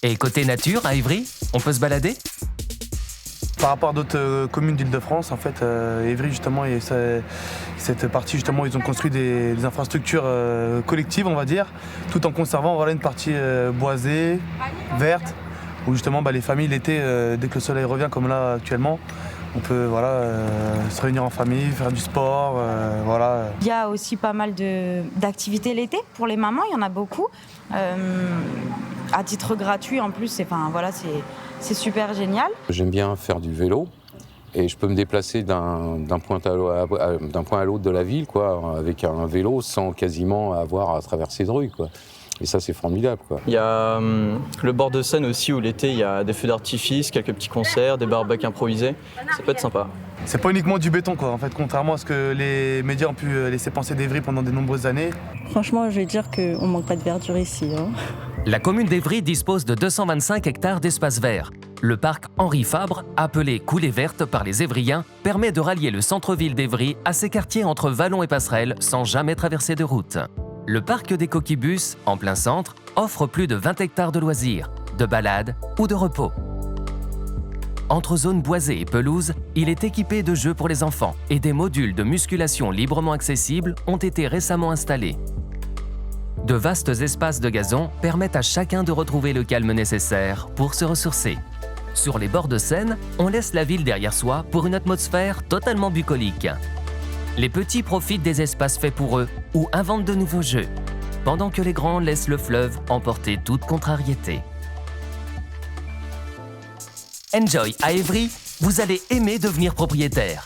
Et côté nature, à Évry, on peut se balader? Par rapport à d'autres communes d'Île-de-France, en fait, Évry, justement, et cette partie, justement, ils ont construit des infrastructures collectives, on va dire, tout en conservant voilà, une partie boisée, verte, où justement les familles, l'été, dès que le soleil revient, comme là actuellement, on peut se réunir en famille, faire du sport, voilà. Il y a aussi pas mal d'activités l'été pour les mamans, il y en a beaucoup. À titre gratuit en plus, c'est super génial. J'aime bien faire du vélo et je peux me déplacer d'un point à l'autre de la ville quoi, avec un vélo sans quasiment avoir à traverser de rue. Quoi. Et ça, c'est formidable. Quoi. Il y a le bord de Seine aussi où l'été, il y a des feux d'artifice, quelques petits concerts, des barbecues improvisés. Ça peut être sympa. C'est pas uniquement du béton, quoi, en fait, contrairement à ce que les médias ont pu laisser penser d'Évry pendant de nombreuses années. Franchement, je vais dire qu'on manque pas de verdure ici. La commune d'Évry dispose de 225 hectares d'espace vert. Le parc Henri Fabre, appelé Coulée Verte par les Évriens, permet de rallier le centre-ville d'Évry à ses quartiers entre Vallon et Passerelle sans jamais traverser de route. Le parc des Coquibus, en plein centre, offre plus de 20 hectares de loisirs, de balades ou de repos. Entre zones boisées et pelouses, il est équipé de jeux pour les enfants et des modules de musculation librement accessibles ont été récemment installés. De vastes espaces de gazon permettent à chacun de retrouver le calme nécessaire pour se ressourcer. Sur les bords de Seine, on laisse la ville derrière soi pour une atmosphère totalement bucolique. Les petits profitent des espaces faits pour eux ou inventent de nouveaux jeux, pendant que les grands laissent le fleuve emporter toute contrariété. Enjoy à Évry, vous allez aimer devenir propriétaire.